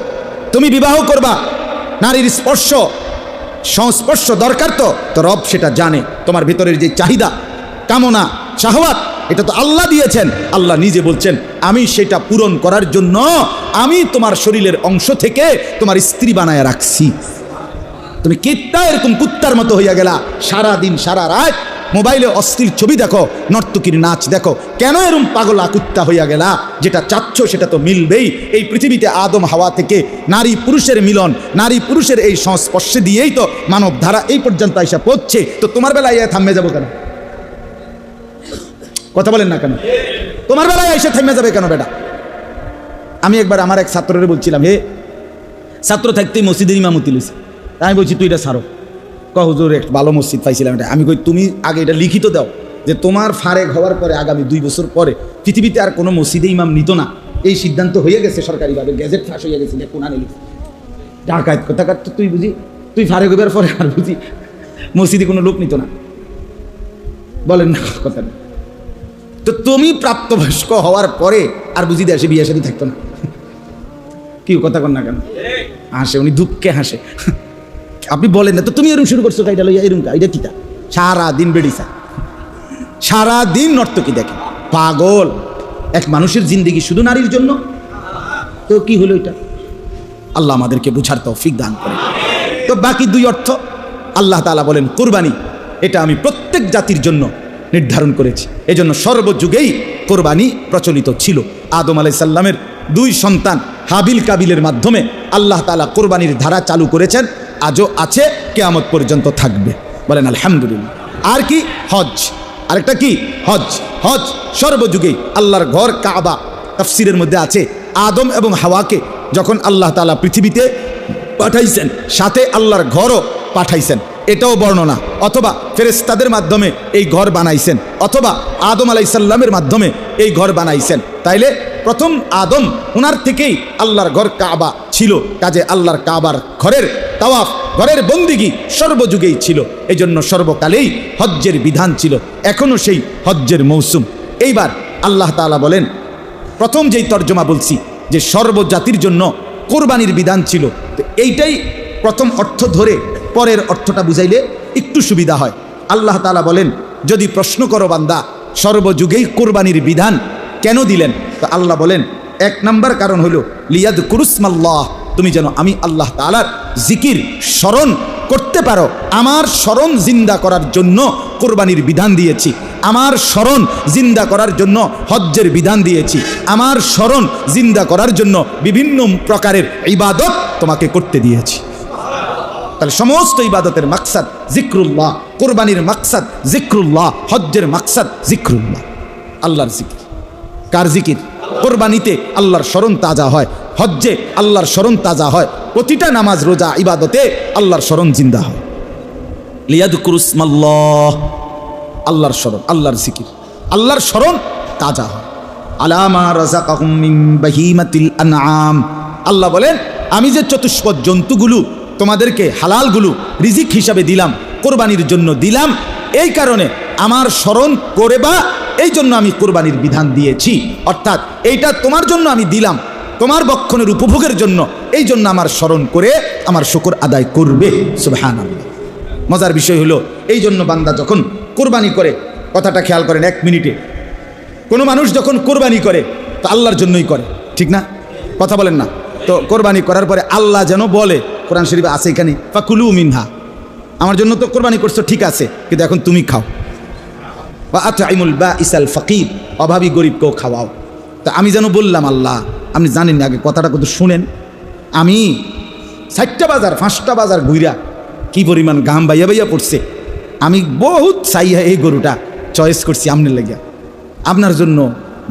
তুমি বিবাহ করবা, নারীর সংস্পর্শ দরকার, তো রব সেটা জানে। তোমার ভিতরের যে চাহিদা, কামনা, শাহওয়াত এটা তো আল্লাহ দিয়েছেন। আল্লাহ নিজে বলছেন আমি সেটা পূরণ করার জন্য আমি তোমার শরীরের অংশ থেকে তোমার স্ত্রী বানায় রাখছি। তুমি কিত্তা এরকম কুত্তার মতো হইয়া গেলা, সারা দিন সারা রাত মোবাইলে অশ্লীল ছবি দেখো, নর্তকীর নাচ দেখো, কেন এরকম পাগলা কুত্তা হইয়া গেলা? যেটা চাচ্ছ সেটা তো মিলবেই। এই পৃথিবীতে আদম হাওয়া থেকে নারী পুরুষের মিলন, নারী পুরুষের এই সংস্পর্শে দিয়েই তো মানব ধারা এই পর্যন্ত আইসা পড়ছে। তো তোমার বেলায় থামে যাবো কেন? কথা বলেন না কেন? তোমার বেলায় এসে থামে যাবে কেন বেটা? আমি একবার আমার এক ছাত্ররে বলছিলাম, হে ছাত্র থাকতেই মসজিদের ইমামতি লইছে, আমি বলছি তুই এটা ছাড়ো। হুজুর এক ভালো মসজিদ পাইছিলাম এটা। আমি কই তুমি আগে এটা লিখিত দাও যে তোমার ফারেক হওয়ার পরে আগামী 2 বছর পরে পৃথিবীতে আর কোনো মসজিদে ইমাম নিত না, এই সিদ্ধান্ত হয়ে গেছে সরকারিভাবে, গেজেট ফাঁস হয়ে গেছে। কোরআনে লিখছে ঢাকায় কথা কাটতো, তুই বুঝি তুই ফারেক হইবার পরে আর বুঝি মসজিদে কোনো লোক নিত না? বলেন না কথা? তো তুমি প্রাপ্তবয়স্ক হওয়ার পরে আর বুঝি দেশে বিয়ে শাদী থাকতো না? কি কথা কন না কেন? হাসে উনি, দুঃখে হাসে। আপনি বলেন না তো তুমি এরকম শুরু করছো এটা লইয়া, এরকম এটা কিতা? সারাদিন বেড়িছা, সারাদিন নর্তকী দেখে, পাগল। এক মানুষের জিন্দেগি শুধু নারীর জন্য, তো কি হলো এটা? আল্লাহ আমাদেরকে বুঝার তৌফিক দান করে। তো বাকি 2 অর্থ আল্লাহ তাআলা বলেন কুরবানি, এটা আমি প্রত্যেক জাতির জন্য নির্ধারণ করেছি। এজন্য সর্বযুগেই কোরবানি প্রচলিত ছিল। আদম আলাইহিস সালামের 2 সন্তান হাবিল কাবিলের মাধ্যমে আল্লাহ তাআলা কোরবানির ধারা চালু করেছেন, আজও আছে, কিয়ামত পর্যন্ত থাকবে। বলেন আলহামদুলিল্লাহ। আর কি? হজ। আরেকটা কি? হজ। হজ সর্বযুগেই আল্লাহর ঘর কাবা, তাফসীরের মধ্যে আছে আদম এবং হাওয়াকে যখন আল্লাহ তাআলা পৃথিবীতে পাঠাইছেন, সাথে আল্লাহর ঘরও পাঠাইছেন, এটাও বর্ণনা। অথবা ফেরেশতাদের মাধ্যমে এই ঘর বানাইছেন, অথবা আদম আলাইহিস সালামের মাধ্যমে এই ঘর বানাইছেন। তাইলে প্রথম আদম, ওনার থেকেই আল্লাহর ঘর কাবা ছিল। কাজে আল্লাহর কাবার ঘরের তাওয়াফ, ঘরের বন্দিগি সর্বযুগেই ছিল। এই জন্য সর্বকালেই হজ্জের বিধান ছিল, এখনও সেই হজ্জের মৌসুম। এইবার আল্লাহ তাআলা বলেন, প্রথম যেই তর্জমা বলছি যে সর্বজাতির জন্য কোরবানির বিধান ছিল, তো এইটাই প্রথম অর্থ ধরে পরের অর্থটা বুঝাইলে একটু সুবিধা হয়। আল্লাহ তাআলা বলেন, যদি প্রশ্ন করো বান্দা সর্বযুগেই কোরবানির বিধান কেন দিলেন, তো আল্লাহ বলেন 1 নম্বর কারণ হলো লিয়াযকুরুসমাল্লাহ, তুমি যেন আমি আল্লাহ তাআলার জিকির স্মরণ করতে পারো। আমার স্মরণ জিন্দা করার জন্য কোরবানির বিধান দিয়েছি, আমার স্মরণ জিন্দা করার জন্য হজ্জের বিধান দিয়েছি, আমার স্মরণ জিন্দা করার জন্য বিভিন্ন প্রকারের ইবাদত তোমাকে করতে দিয়েছি। তাহলে সমস্ত ইবাদতের মাকসাদ জিক্রুল্লাহ, কোরবানির মাকসাদ জিক্রুল্লাহ, হজ্জের মাকসাদ জিক্রুল্লাহ, আল্লাহর জিকির। কার জিকির? কোরবানিতে আল্লাহর স্মরণ তাজা হয়, হজ্জে আল্লাহর স্মরণ তাজা হয়, প্রতিটা নামাজ রোজা ইবাদতে আল্লাহর স্মরণ জিন্দা হয়। লিয়াযকুরুসমাল্লাহ, আল্লাহর স্মরণ, আল্লাহর জিকির, আল্লাহর স্মরণ তাজা হয়। আলা মা রাযাকাহুম মিন বাহিমাতিল আনআম, আল্লাহ বলেন আমি যে চতুষ্পদ জন্তুগুলো তোমাদেরকে হালালগুলো রিজিক হিসাবে দিলাম, কোরবানির জন্য দিলাম, এই কারণে আমার স্মরণ করে বা এই জন্য আমি কোরবানির বিধান দিয়েছি। অর্থাৎ এইটা তোমার জন্য আমি দিলাম, তোমার বক্ষণের উপভোগের জন্য, এই জন্য আমার স্মরণ করে আমার শুকর আদায় করবে। সুবহানাল্লাহ। মজার বিষয় হলো এই জন্য বান্দা যখন কোরবানি করে, কথাটা খেয়াল করেন 1 মিনিটে, কোনো মানুষ যখন কোরবানি করে তো আল্লাহর জন্যই করে, ঠিক না? কথা বলেন না? তো কোরবানি করার পরে আল্লাহ যেন বলে, কোরআন শরীফে আছে এখানে, ফাকুলু মিনহা, আমার জন্য তো কোরবানি করছো ঠিক আছে, কিন্তু এখন তুমি খাও। বা আতঈমুল বাঈসাল ফাকির, অভাবী গরিবকেও খাওয়াও। তা আমি যেন বললাম, আল্লাহ আপনি জানেন না, আগে কথাটা কত শুনেন, আমি 4টা বাজার 5টা বাজার ঘুরা কি পরিমাণ ঘাম বাইয়া বাইয়া পড়ছে, আমি বহুত চাইয়া এই গরুটা চয়েস করছি আপনার লাগিয়া, আপনার জন্য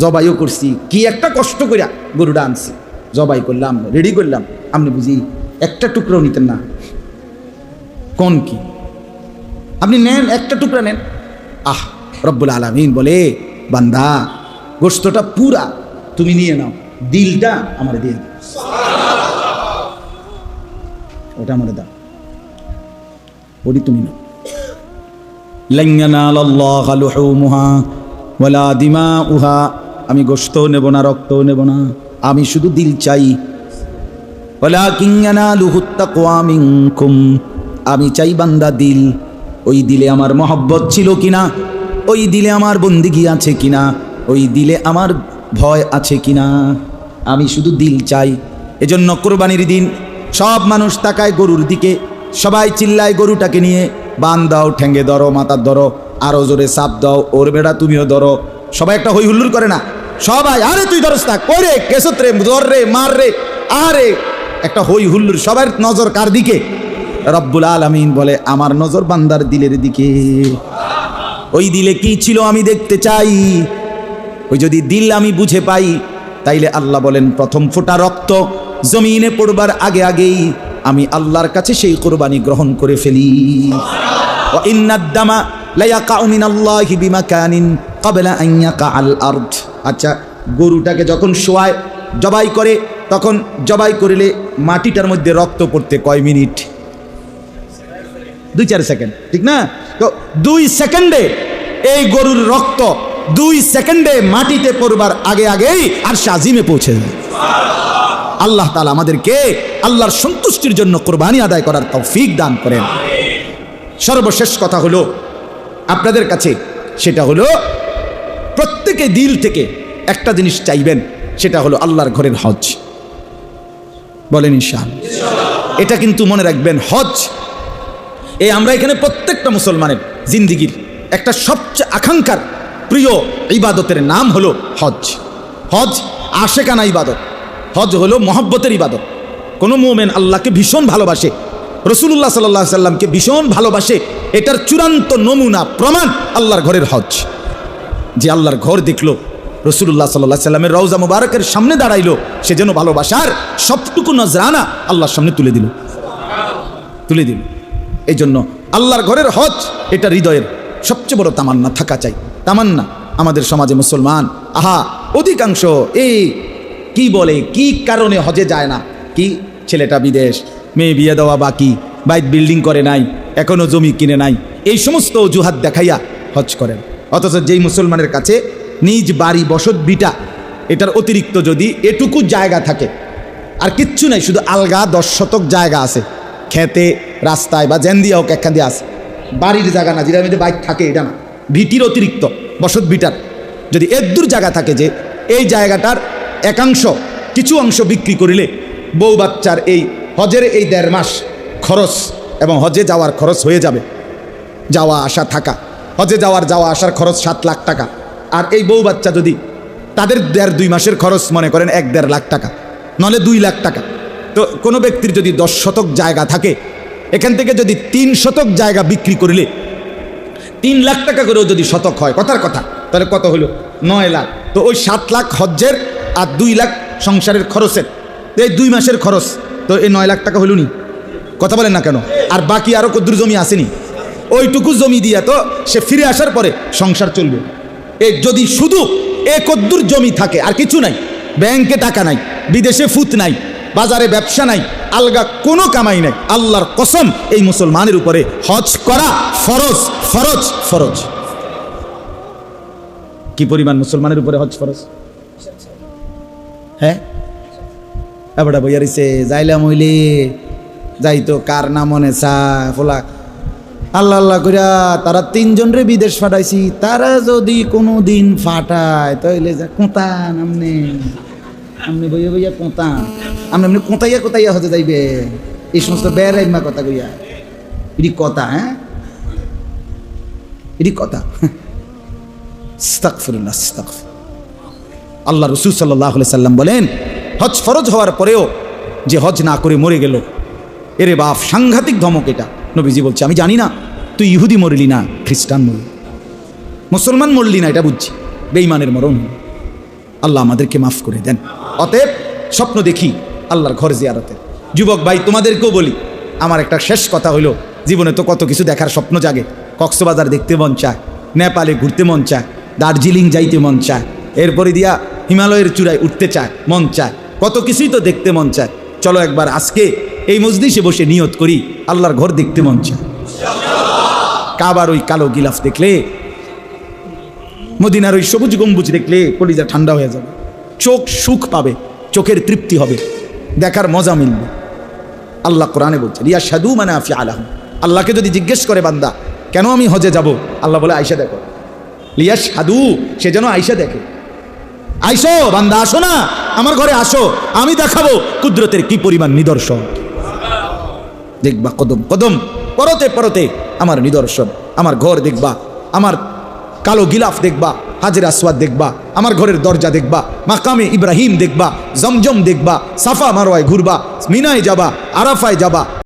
জবাইও করছি, কি একটা কষ্ট করিয়া গরুটা আনছি, জবাই করলাম, রেডি করলাম, আপনি বুঝি একটা টুকরাও নিতেন না? কোন কি আপনি নেন, একটা টুকরা নেন। আহ, রব্বুল আলামিন বলে, বান্দা গোশতটা পুরা তুমি নিয়ে নাও, দিলটা আমার দিয়ে দাও, ওটা আমার দাও, ওটি তুমি নাও। লান ইয়ানালাল্লাহু লুহুমুহা ওয়ালা দিমাউহা, আমি গোশত নেব না, রক্ত নেব না, আমি শুধু দিল চাই। ওয়ালাকিন ইয়ানালুহুত তাকওয়া মিনকুম, আমি চাই বান্দা দিল, ওই দিলে আমার মহব্বত ছিল কিনা, ওই দিলে আমার বন্দিগি আছে কিনা, ওই দিলে আমার ভয় আছে কিনা। আমি শুধু দিল চাই। এজন্য কোরবানির দিন সব মানুষ তাকায় গরুর দিকে, সবাই চিল্লায় গরুটাকে নিয়ে, বান দাও, ঠ্যাঙ্গে ধরো, মাথার ধরো, আরো জোরে চাপ দাও, ওর বেড়া তুমিও ধরো। সবাই একটা হই হুল্লুর করে না? সবাই আরে তুই ধরস না, করে কেসত রে, ধর রে, মার রে, আরে একটা হই হুল্লুর। সবার নজর কার দিকে? রব্বুল আলামিন বলে আমার নজর বান্দার দিলের দিকে। ওই দিলে কি ছিল আমি দেখতে চাই। ওই যদি দিল আমি বুঝে পাই, তাইলে আল্লাহ বলেন প্রথম ফোঁটা রক্ত জমিনে পড়বার আগে আগেই আমি আল্লাহর কাছে সেই কোরবানি গ্রহণ করে ফেলি। ওয়া ইন্নাদ দামা লা ইয়াকাউ মিনাল্লাহি বিমাকানিন ক্বাবলা আন ইয়াকাআল আরদ। আচ্ছা, গরুটাকে যখন শোয়ায় জবাই করে, তখন জবাই করিলে মাটিটার মধ্যে রক্ত পড়তে কয় মিনিট? 2-4 সেকেন্ড, ঠিক না? তো 2 সেকেন্ডে এই গরুর রক্ত 2 সেকেন্ডে মাটিতে পড়বার আগে আগেই আর শাজিমে পৌঁছে যায়। আল্লাহ তাআলা আমাদেরকে আল্লাহর সন্তুষ্টির জন্য কোরবানি আদায় করার তৌফিক দান করেন। সর্বশেষ কথা হলো আপনাদের কাছে, সেটা হলো প্রত্যেকে দিল থেকে একটা জিনিস চাইবেন, সেটা হলো আল্লাহর ঘরের হজ। বলেন ইনশাআল্লাহ। এটা কিন্তু মনে রাখবেন, হজ এই আমরা এখানে প্রত্যেকটা মুসলমানের জিন্দিগির একটা সবচেয়ে আকাঙ্ক্ষার প্রিয় ইবাদতের নাম হলো হজ। হজ আশেকানা ইবাদত, হজ হলো মহব্বতের ইবাদত। কোনো মুমিন আল্লাহকে ভীষণ ভালোবাসে, রাসূলুল্লাহ সাল্লাল্লাহু আলাইহি সাল্লামকে ভীষণ ভালোবাসে, এটার চূড়ান্ত নমুনা প্রমাণ আল্লাহর ঘরের হজ। যে আল্লাহর ঘর দেখলো, রাসূলুল্লাহ সাল্লাল্লাহু আলাইহি সাল্লামের রওজা মুবারকের সামনে দাঁড়াইলো, সে যেন ভালোবাসার সবটুকু নজরানা আল্লাহর সামনে তুলে দিল। এই জন্য আল্লাহর ঘরের হজ এটা হৃদয়ের সবচেয়ে বড় তামান্না থাকা চাই। তামান্না আমাদের সমাজে মুসলমান অধিকাংশ এই কি বলে, কি কারণে হজে যায় না? কি ছেলেটা বিদেশ, মেয়ে বিয়ে দেওয়া বাকি, বাইক বিল্ডিং করে নাই, এখনো জমি কিনে নাই, এই সমস্ত অজুহাত দেখাইয়া হজ করেন। অথচ যেই মুসলমানের কাছে নিজ বাড়ি বসত বিটা, এটার অতিরিক্ত যদি এটুকু জায়গা থাকে, আর কিচ্ছু নাই, শুধু আলগা 10 শতক জায়গা আছে, খেতে, রাস্তায় বা জেন দিয়া হোক একখান দিয়ে আছে, বাড়ির জায়গা না, যেটার মধ্যে বাইক থাকে এটা না, ভিটির অতিরিক্ত বসত বিটার যদি এদূর জায়গা থাকে যে এই জায়গাটার একাংশ, কিছু অংশ বিক্রি করিলে বউ বাচ্চার এই হজের এই 1.5 মাস খরচ এবং হজে যাওয়ার খরচ হয়ে যাবে। যাওয়া আসা থাকা, হজে যাওয়া আসার খরচ 7 লাখ টাকা। আর এই বউ বাচ্চা যদি তাদের 1.5-2 মাসের খরচ মনে করেন 1-1.5 লাখ টাকা, নলে 2 লাখ টাকা। তো কোনো ব্যক্তির যদি 10 শতক জায়গা থাকে, এখান থেকে যদি 3 শতক জায়গা বিক্রি করিলে 3 লাখ টাকা করেও যদি শতক হয়, কথার কথা, তাহলে কত হলো? 9 লাখ। তো ওই 7 লাখ হজ্জের আর 2 লাখ সংসারের খরচের, এই 2 মাসের খরচ, তো এই 9 লাখ টাকা হলো নি? কথা বলেন না কেন? আর বাকি আরো কদ্দুর জমি আসেনি, ওইটুকু জমি দিয়া তো সে ফিরে আসার পরে সংসার চলবে। এই যদি শুধু এ কদ্দুর জমি থাকে আর কিছু নাই, ব্যাংকে টাকা নাই, বিদেশে ফুত নাই, বাজারে ব্যবসা নাই, আলগা কোনো কামাই নাই, আল্লাহর কসম এই মুসলমানের উপরে হজ করা ফরজ, ফরজ, ফরজ। কি পরিমাণ মুসলমানের উপরে হজ ফরজ? হ্যাঁ, এবারে বইয়ারিছে যাইলাম হইলে যাইতো কার না মনে চা ফোলা, আল্লাহ আল্লাহ করিয়া তারা 3 জনরে বিদেশ ফাটাইছি, তারা যদি কোনো দিন ফাটায় তাইলে যা কোঁতান, আমনে বইয়া বইয়া কোঁতান, আমনে কোঁতাইয়া হতে যাইবে এই সমস্ত বেড়াইমা কথা কইয়া, এটি কথা, হ্যাঁ এটি কথা। আস্তাগফিরুল্লাহ, আস্তাগফির। আল্লাহ রাসূল সাল্লাল্লাহু আলাইহি সাল্লাম বলেন, হজ ফরজ হওয়ার পরেও যে হজ না করে মরে গেল, এরে বাপ সাংঘাতিক ধমক এটা। নবীজি বলছে, আমি জানি না তুই ইহুদি মরলি না খ্রিস্টান মরলি, মুসলমান মরলি না, এটা বুঝছি, বেঈমানের মরণ। আল্লাহ আমাদেরকে মাফ করে দেন। অতএব স্বপ্ন দেখি আল্লাহর ঘর জিয়ারতের। যুবক ভাই তোমাদেরকেও বলি, আমার একটা শেষ কথা হইল, জীবনে তো কত কিছু দেখার স্বপ্ন জাগে, কক্সবাজার দেখতে মন চায়, নেপালে ঘুরতে মন চায়, দার্জিলিং যাইতে মন চায়, এরপরে দিয়া হিমালয়ের চূড়ায় উঠতে চায়, মন চায়, কত কিছুই তো দেখতে মন চায়। চলো একবার আজকে এই মজলিসে বসে নিয়ত করি, আল্লাহর ঘর দেখতে মন চায়। কাবার ওই কালো গিলাফ দেখলে, মদিনার ওই সবুজ গম্বুজ দেখলে কলিজা ঠান্ডা হয়ে যাবে, চোখ সুখ পাবে, চোখের তৃপ্তি হবে, দেখার মজা মিলবে। আল্লাহ কোরআনে বলছে, ইয়াশহাদু মানাফিআ লাহুম। আল্লাহকে যদি জিজ্ঞেস করে বান্দা কেন আমি হজে যাব, আল্লাহ বলে আয়েশা দেখো, লিয়াশহাদু, সে যেন আইসা দেখে। আইসো বান্দা, আসো না আমার ঘরে আসো, আমি দেখাবো কুদরতের কি পরিমাণ নিদর্শন। দেখবা কদম কদম পরতে পরতে আমার নিদর্শন। আমার ঘর দেখবা, আমার কালো গিলাফ দেখবা, হাজরে আসওয়াদ দেখবা, আমার ঘরের দরজা দেখবা, মাকামে ইব্রাহিম দেখবা, জমজম দেখবা, সাফা মারওয়ায় ঘুরবা, মিনায় যাবা, আরাফায় যাবা।